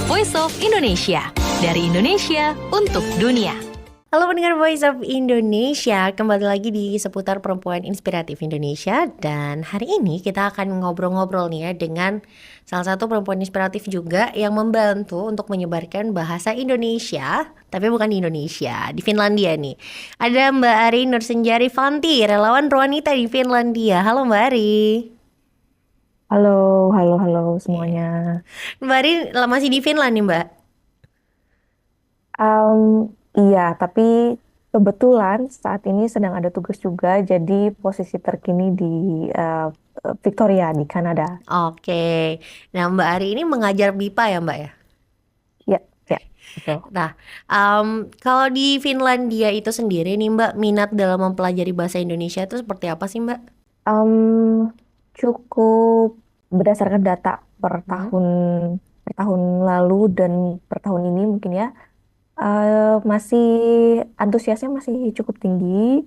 Voice of Indonesia. Dari Indonesia untuk dunia. Halo pendengar Voice of Indonesia, kembali lagi di seputar perempuan inspiratif Indonesia. Dan hari ini kita akan ngobrol-ngobrol nih ya dengan salah satu perempuan inspiratif juga yang membantu untuk menyebarkan bahasa Indonesia, tapi bukan di Indonesia, di Finlandia nih. Ada Mbak Ari Nursenjari Fanti, relawan wanita di Finlandia. Halo Mbak Ari. Halo, halo semuanya. Mbak Ari masih di Finland nih Mbak. Em, iya, tapi kebetulan saat ini sedang ada tugas juga, jadi posisi terkini di eh, Victoria di Kanada. Oke, nah Mbak Ari ini mengajar BIPA ya Mbak ya? Ya, ya, betul. Nah, kalau di Finlandia itu sendiri nih Mbak, minat dalam mempelajari bahasa Indonesia itu seperti apa sih Mbak? Em, Cukup berdasarkan data Hmm. per tahun lalu dan per tahun ini mungkin ya, masih antusiasnya masih cukup tinggi.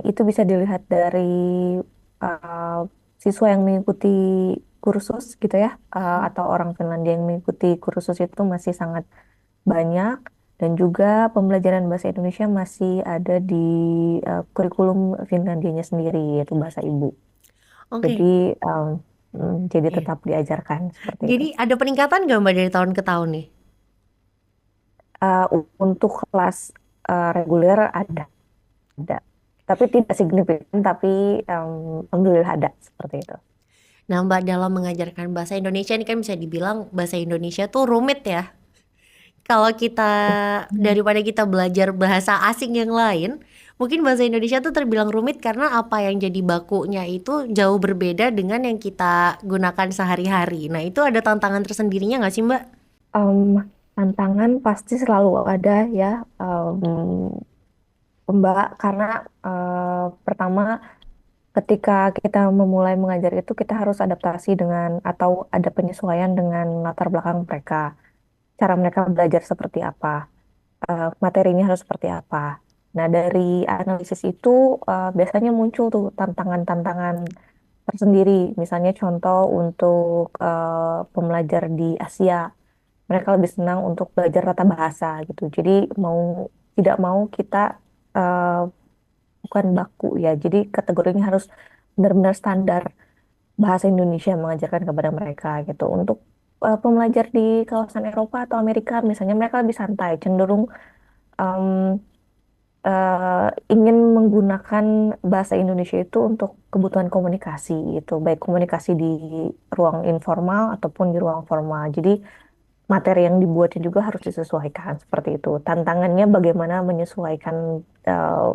Itu bisa dilihat dari uh, siswa yang mengikuti kursus gitu ya, atau orang Finlandia yang mengikuti kursus itu masih sangat banyak, dan juga pembelajaran bahasa Indonesia masih ada di kurikulum Finlandianya sendiri, yaitu bahasa ibu. Jadi Oke, jadi iya. tetap diajarkan seperti itu. Jadi ada peningkatan nggak Mbak dari tahun ke tahun nih? Untuk kelas reguler ada, tapi tidak signifikan, tapi alhamdulillah ada seperti itu. Nah Mbak, dalam mengajarkan bahasa Indonesia ini kan bisa dibilang bahasa Indonesia tuh rumit ya. Kalau kita Hmm. daripada kita belajar bahasa asing yang lain, mungkin bahasa Indonesia tuh terbilang rumit karena apa yang jadi bakunya itu jauh berbeda dengan yang kita gunakan sehari-hari. Nah, itu ada tantangan tersendirinya nggak sih, Mbak? Em, Tantangan pasti selalu ada ya, Mbak, karena pertama ketika kita memulai mengajar itu kita harus adaptasi dengan atau ada penyesuaian dengan latar belakang mereka, cara mereka belajar seperti apa, materinya harus seperti apa. Nah, dari analisis itu biasanya muncul tuh tantangan-tantangan tersendiri. Misalnya contoh untuk pembelajar di Asia, mereka lebih senang untuk belajar tata bahasa gitu. Jadi tidak mau kita eh, bukan baku ya. Jadi kategorinya harus benar-benar standar bahasa Indonesia mengajarkan kepada mereka gitu. Untuk pembelajar di kawasan Eropa atau Amerika misalnya, mereka lebih santai, cenderung em, ingin menggunakan bahasa Indonesia itu untuk kebutuhan komunikasi itu, baik komunikasi di ruang informal ataupun di ruang formal. Jadi materi yang dibuatnya juga harus disesuaikan seperti itu. Tantangannya bagaimana menyesuaikan eh,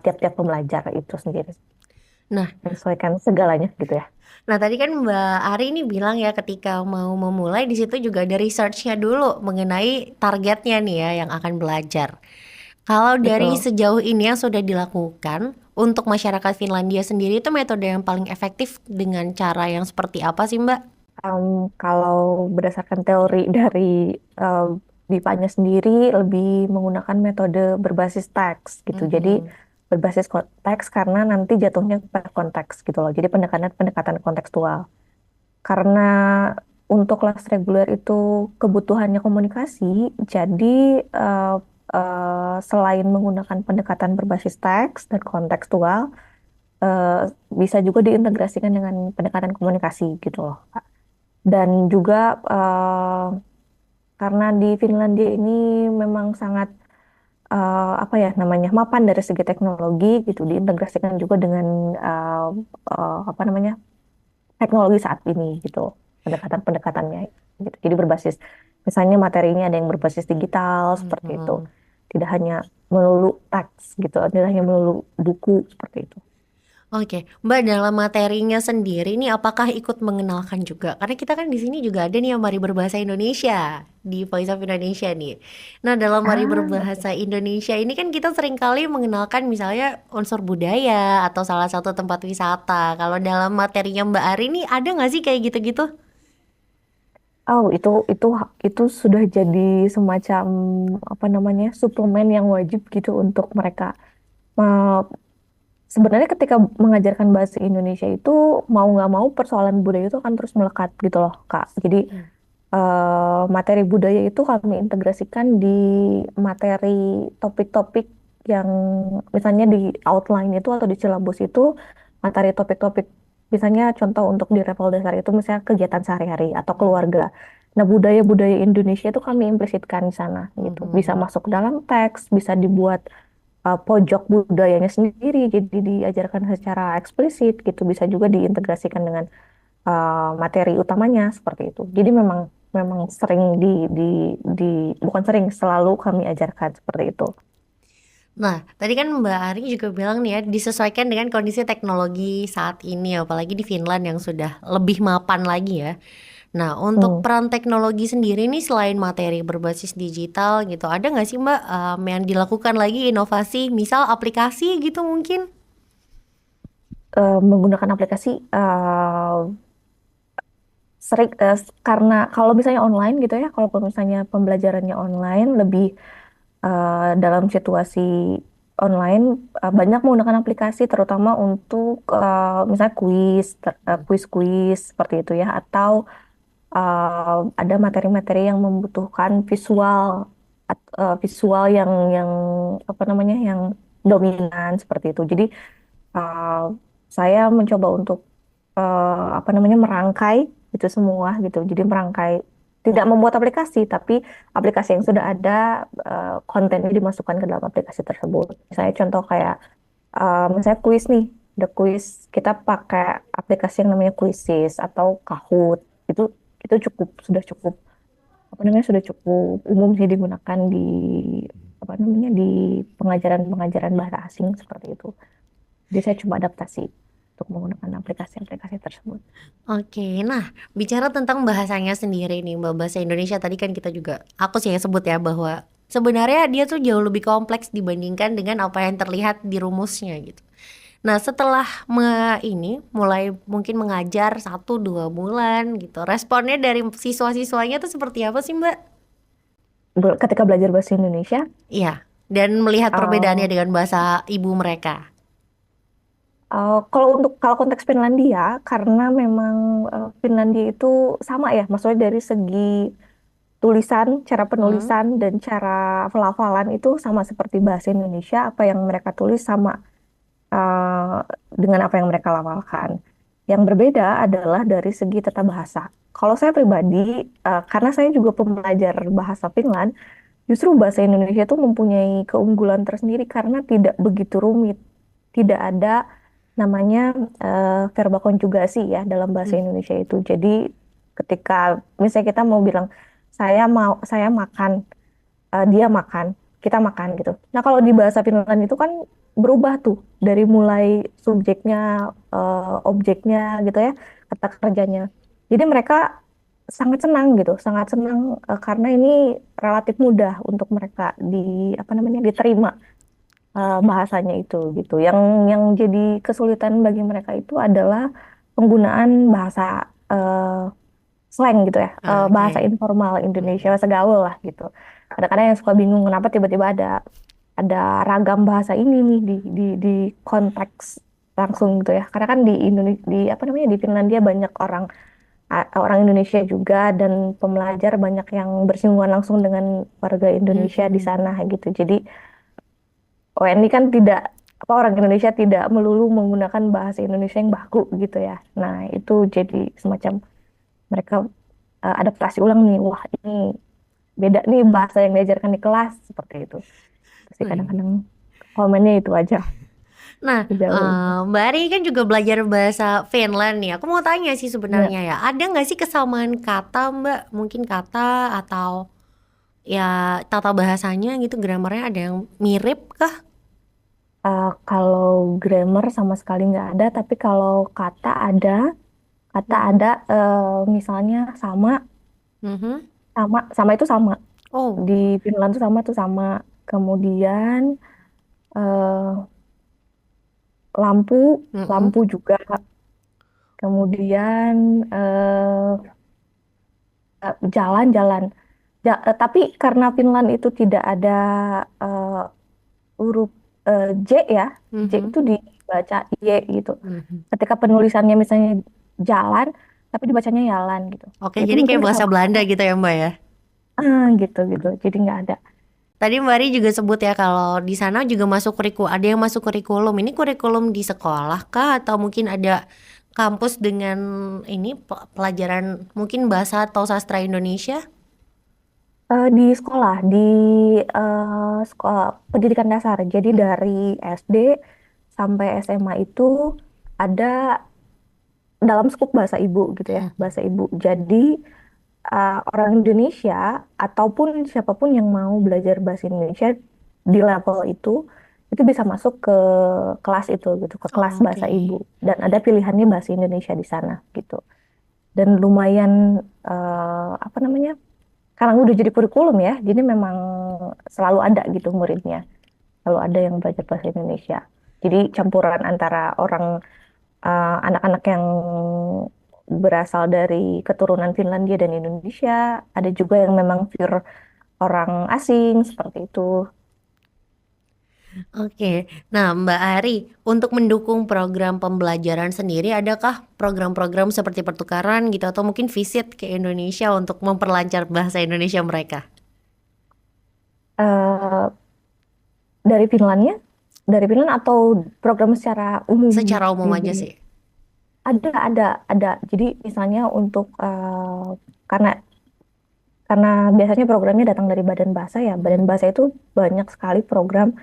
tiap-tiap pembelajar itu sendiri, Nah, menyesuaikan segalanya gitu ya. nah tadi kan Mbak Ari ini bilang ya ketika mau memulai di situ juga ada researchnya dulu mengenai targetnya nih ya yang akan belajar. Kalau dari Betul. sejauh ini yang sudah dilakukan untuk masyarakat Finlandia sendiri itu metode yang paling efektif dengan cara yang seperti apa sih Mbak? Kalau berdasarkan teori dari um, BIPA-nya sendiri, lebih menggunakan metode berbasis teks gitu. Jadi Mhm. berbasis teks karena nanti jatuhnya ke konteks gitu loh. Jadi pendekatan pendekatan kontekstual. Karena untuk kelas reguler itu kebutuhannya komunikasi, jadi uh, selain menggunakan pendekatan berbasis teks dan kontekstual, uh, bisa juga diintegrasikan dengan pendekatan komunikasi gitu loh. Dan juga karena di Finlandia ini memang sangat apa ya namanya, mapan dari segi teknologi gitu, diintegrasikan juga dengan eh, apa namanya, teknologi saat ini gitu, pendekatan-pendekatannya gitu. Jadi berbasis, misalnya materinya ada yang berbasis digital seperti itu, Mhm. tidak hanya melulu teks gitu, tidak hanya melulu buku seperti itu. Oke, Mbak, dalam materinya sendiri nih apakah ikut mengenalkan juga? Karena kita kan di sini juga ada nih yang mari berbahasa Indonesia di Voice of Indonesia nih. Nah, dalam mari Ah, oke. berbahasa Indonesia ini kan kita seringkali mengenalkan misalnya unsur budaya atau salah satu tempat wisata. Kalau dalam materinya Mbak Ari nih ada nggak sih kayak gitu-gitu? Oh, itu sudah jadi semacam apa namanya, suplemen yang wajib gitu untuk mereka. Eh, Sebenarnya ketika mengajarkan bahasa Indonesia itu, mau nggak mau persoalan budaya itu akan terus melekat gitu loh, Kak. Jadi Iya. materi budaya itu kami integrasikan di materi topik-topik yang misalnya di outline itu atau di syllabus itu materi topik-topik misalnya contoh untuk di level dasar itu misalnya kegiatan sehari-hari atau keluarga. Nah, budaya-budaya Indonesia itu kami implisitkan di sana gitu. Bisa Mhm. masuk dalam teks, bisa dibuat pojok budayanya sendiri jadi diajarkan secara eksplisit gitu. Bisa juga diintegrasikan dengan materi utamanya seperti itu. Jadi memang memang sering di bukan sering selalu kami ajarkan seperti itu. Nah, tadi kan Mbak Ari juga bilang nih ya, disesuaikan dengan kondisi teknologi saat ini, apalagi di Finland yang sudah lebih mapan lagi ya. Nah, untuk Hmm. peran teknologi sendiri nih selain materi berbasis digital gitu, ada nggak sih Mbak yang dilakukan lagi inovasi, misal aplikasi gitu mungkin? Menggunakan aplikasi sering karena kalau misalnya online gitu ya, kalau misalnya pembelajarannya online lebih dalam situasi online banyak menggunakan aplikasi terutama untuk misalnya kuis-kuis seperti itu ya atau ada materi-materi yang membutuhkan visual yang apa namanya yang dominan seperti itu. Jadi uh, saya mencoba untuk apa namanya merangkai itu semua gitu. Jadi merangkai tidak membuat aplikasi, tapi aplikasi yang sudah ada kontennya dimasukkan ke dalam aplikasi tersebut. Misalnya contoh kayak misalnya kuis nih, the quiz kita pakai aplikasi yang namanya Quizizz atau Kahoot. Itu itu sudah cukup apa namanya sudah cukup umum sih digunakan di apa namanya di pengajaran-pengajaran bahasa asing seperti itu. Jadi saya coba adaptasi untuk menggunakan aplikasi-aplikasi tersebut. Oke, nah bicara tentang bahasanya sendiri nih Mbak, bahasa Indonesia tadi kan kita juga, aku sih yang sebut ya bahwa sebenarnya dia tuh jauh lebih kompleks dibandingkan dengan apa yang terlihat di rumusnya gitu. Nah setelah ini mulai mungkin mengajar 1-2 bulan gitu, responnya dari siswa-siswanya tuh seperti apa sih Mbak? Ketika belajar bahasa Indonesia, Iya, dan melihat perbedaannya eh, dengan bahasa ibu mereka. kalau konteks Finlandia, karena memang Finlandia itu sama ya, maksudnya dari segi tulisan, cara Hmm, penulisan dan cara pelafalan itu sama seperti bahasa Indonesia. Apa yang mereka tulis sama eh, dengan apa yang mereka lafalkan. Yang berbeda adalah dari segi tata bahasa. Kalau saya pribadi, karena saya juga pembelajar bahasa Finland, justru bahasa Indonesia itu mempunyai keunggulan tersendiri karena tidak begitu rumit. Tidak ada namanya verba konjugasi ya dalam bahasa hmm, Indonesia itu. Jadi ketika misalnya kita mau bilang saya makan, dia makan, kita makan gitu. Nah, kalau di bahasa Finland itu kan berubah tuh dari mulai subjeknya, objeknya gitu ya, kata kerjanya. Jadi mereka sangat senang gitu, sangat senang karena ini relatif mudah untuk mereka apa namanya diterima bahasanya itu gitu. Yang jadi kesulitan bagi mereka itu adalah penggunaan bahasa slang gitu ya, bahasa oke. informal Indonesia, Hmm. bahasa gaul lah gitu. Kadang-kadang yang suka bingung kenapa tiba-tiba ada ragam bahasa ini nih di konteks langsung gitu ya. Karena kan di Indonesia di apa namanya di Finlandia banyak orang Indonesia juga dan pembelajar banyak yang bersinggungan langsung dengan warga Indonesia di Hmm. sana gitu. Jadi ONI kan tidak apa orang Indonesia tidak melulu menggunakan bahasa Indonesia yang baku gitu ya. Nah, itu jadi semacam mereka adaptasi ulang nih. Wah, ini beda nih bahasa yang diajarkan di kelas seperti itu. Pasti Wih. kadang-kadang komennya itu aja Nah, sejauh ini. Mbak Ari kan juga belajar bahasa Finland nih. Aku mau tanya sih Ya, sebenarnya ya, ada nggak sih kesamaan kata Mbak? Mungkin kata atau ya tata bahasanya gitu, grammarnya ada yang mirip kah? kalau grammar sama sekali nggak ada, tapi kalau kata Mhm. ada misalnya sama, Mhm. sama itu sama. Oh. Di Finland tuh sama. Kemudian eh, lampu, Mhm. lampu juga. Kemudian jalan-jalan. Tapi karena Finland itu tidak ada eh, huruf J ya, J Mhm. itu dibaca Y gitu. Mhm. Ketika penulisannya misalnya jalan, tapi dibacanya yalan gitu. Oke, Itu jadi mungkin kayak bahasa kesalahan Belanda saya. gitu ya Mbak ya. Gitu gitu. Jadi nggak ada. Tadi Mbak Ari juga sebut ya kalau di sana juga masuk kurikulum, ada yang masuk kurikulum. Ini kurikulum di sekolah kah atau mungkin ada kampus dengan ini pelajaran mungkin bahasa atau sastra Indonesia? Di sekolah, di sekolah pendidikan dasar. Jadi dari SD sampai SMA itu ada dalam skup bahasa ibu gitu ya, bahasa ibu. Jadi orang Indonesia ataupun siapapun yang mau belajar bahasa Indonesia di level itu bisa masuk ke kelas itu gitu, ke kelas Oh, oke. bahasa ibu. Dan ada pilihannya bahasa Indonesia di sana gitu. Dan lumayan apa namanya? Karena udah jadi kurikulum ya, jadi memang selalu ada gitu muridnya, selalu ada yang belajar bahasa Indonesia. Jadi campuran antara orang anak-anak yang berasal dari keturunan Finlandia dan Indonesia, ada juga yang memang pure orang asing seperti itu. Oke, nah Mbak Ari, untuk mendukung program pembelajaran sendiri, adakah program-program seperti pertukaran gitu atau mungkin visit ke Indonesia untuk memperlancar bahasa Indonesia mereka? Eh, dari Finlandnya, dari Finland atau program secara umum Secara di umum aja dunia? sih. Ada. Jadi misalnya untuk karena biasanya programnya datang dari Badan Bahasa ya. Badan Bahasa itu banyak sekali program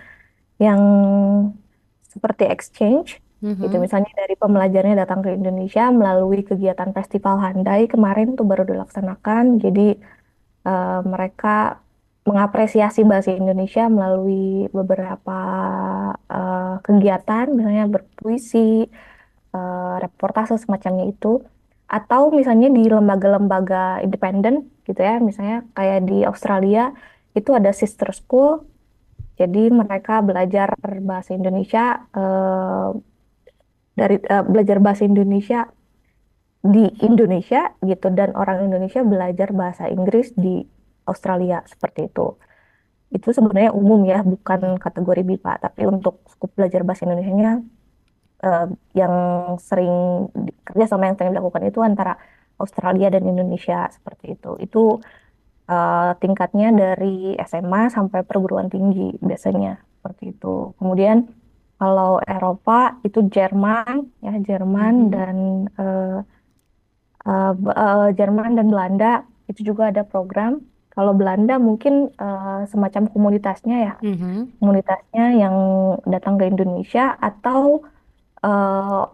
yang seperti exchange gitu. Mhm. Misalnya dari pembelajarnya datang ke Indonesia melalui kegiatan Festival Handai kemarin tuh baru dilaksanakan. Jadi mereka mengapresiasi bahasa Indonesia melalui beberapa kegiatan, misalnya berpuisi, reportase semacamnya itu, atau misalnya di lembaga-lembaga independen gitu ya, misalnya kayak di Australia itu ada sister school, jadi mereka belajar bahasa Indonesia belajar bahasa Indonesia di Indonesia gitu, dan orang Indonesia belajar bahasa Inggris di Australia seperti itu. Itu sebenarnya umum ya, bukan kategori BIPA, tapi untuk skup belajar bahasa Indonesianya eh, yang sering kerjasama yang sering dilakukan itu antara Australia dan Indonesia seperti itu. Itu tingkatnya dari SMA sampai perguruan tinggi biasanya seperti itu. Kemudian kalau Eropa itu Jerman ya, Jerman Mhm. dan Jerman dan Belanda itu juga ada program. Kalau Belanda mungkin semacam komunitasnya ya, Mhm. komunitasnya yang datang ke Indonesia atau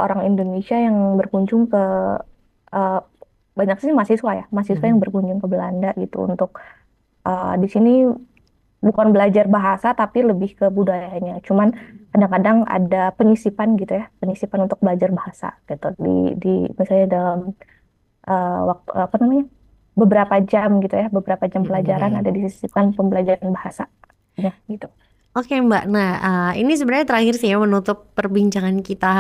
orang Indonesia yang berkunjung ke eh, banyak sih mahasiswa ya, mahasiswa yang Mhm. berkunjung ke Belanda gitu untuk di sini bukan belajar bahasa tapi lebih ke budayanya. Cuman kadang-kadang ada penyisipan gitu ya, penyisipan untuk belajar bahasa gitu di misalnya dalam waktu apa namanya beberapa jam gitu ya, beberapa jam pelajaran Mhm. ada disisipkan pembelajaran bahasa ya gitu. Oke Mbak, nah ini sebenarnya terakhir sih ya menutup perbincangan kita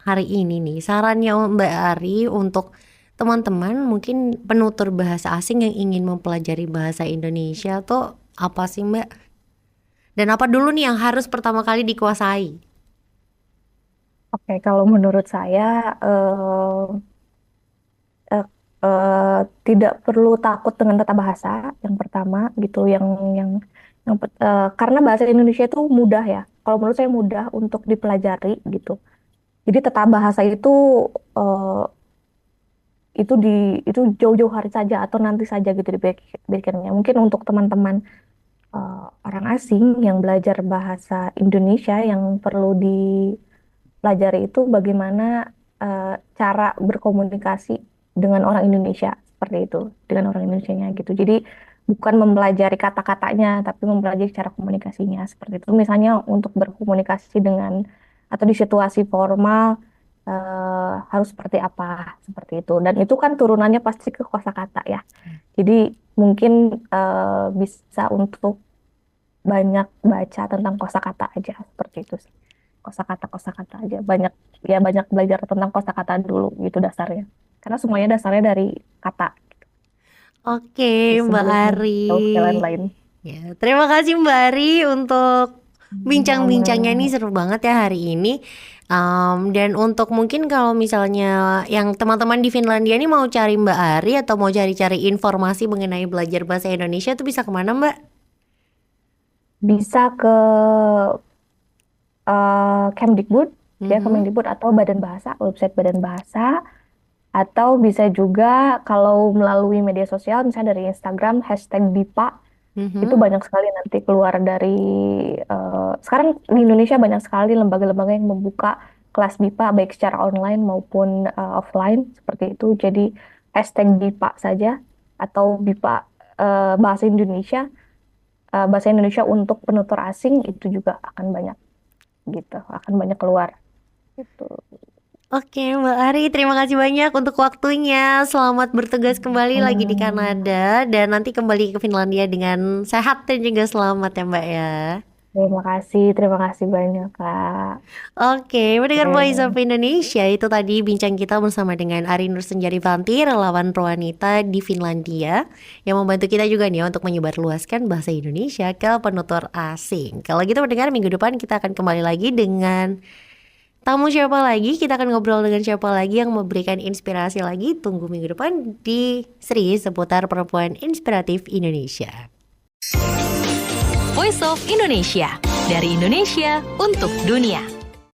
hari ini nih. Sarannya Mbak Ari untuk teman-teman mungkin penutur bahasa asing yang ingin mempelajari bahasa Indonesia tuh apa sih Mbak? Dan apa dulu nih yang harus pertama kali dikuasai? Oke, kalau menurut saya eh, eh, tidak perlu takut dengan tata bahasa yang pertama gitu, yang karena bahasa Indonesia itu mudah ya. Kalau menurut saya mudah untuk dipelajari gitu. Jadi tata bahasa eh, itu di itu jauh-jauh hari saja atau nanti saja gitu dipikirnya. Mungkin untuk teman-teman orang asing yang belajar bahasa Indonesia yang perlu dipelajari itu bagaimana cara berkomunikasi dengan orang Indonesia seperti itu, dengan orang Indonesianya gitu. Jadi bukan mempelajari kata-katanya, tapi mempelajari cara komunikasinya seperti itu. Misalnya untuk berkomunikasi dengan atau di situasi formal harus seperti apa, seperti itu. Dan itu kan turunannya pasti ke kosakata ya. Jadi mungkin bisa untuk banyak baca tentang kosakata aja seperti itu sih. Kosakata aja. Banyak belajar tentang kosakata dulu gitu dasarnya. Karena semuanya dasarnya dari kata Oke Mbak sebelum Ari. jauh ke lain-lain. Ya, terima kasih Mbak Ari untuk bincang-bincangnya nih Boleh. seru banget ya hari ini. Dan untuk mungkin kalau misalnya yang teman-teman di Finlandia nih mau cari Mbak Ari atau mau cari-cari informasi mengenai belajar bahasa Indonesia tuh bisa kemana Mbak? Bisa ke Kemdikbud, ya Mhm. Kemendikbud atau Badan Bahasa, website Badan Bahasa, atau bisa juga kalau melalui media sosial, misalnya dari Instagram, #BIPA, itu Mhm. banyak sekali nanti keluar dari, sekarang di Indonesia banyak sekali lembaga-lembaga yang membuka kelas BIPA, baik secara online maupun offline, seperti itu. Jadi #BIPA saja, atau BIPA bahasa Indonesia untuk penutur asing, itu juga akan banyak gitu, akan banyak keluar gitu. Oke Mbak Ari, terima kasih banyak untuk waktunya. Selamat bertugas kembali lagi di Sama. Kanada dan nanti kembali ke Finlandia dengan sehat dan juga selamat ya Mbak ya. Terima kasih banyak Kak. Oke, mendengar Voice of Oke. Indonesia itu tadi bincang kita bersama dengan Ari Nursenjarivanti, relawan perwanita di Finlandia yang membantu kita juga nih untuk menyebarluaskan bahasa Indonesia ke penutur asing. Kalau gitu mendengar minggu depan kita akan kembali lagi dengan tamu siapa lagi, kita akan ngobrol dengan siapa lagi yang memberikan inspirasi lagi. Tunggu minggu depan di seri seputar perempuan inspiratif Indonesia. Voice of Indonesia, dari Indonesia untuk dunia.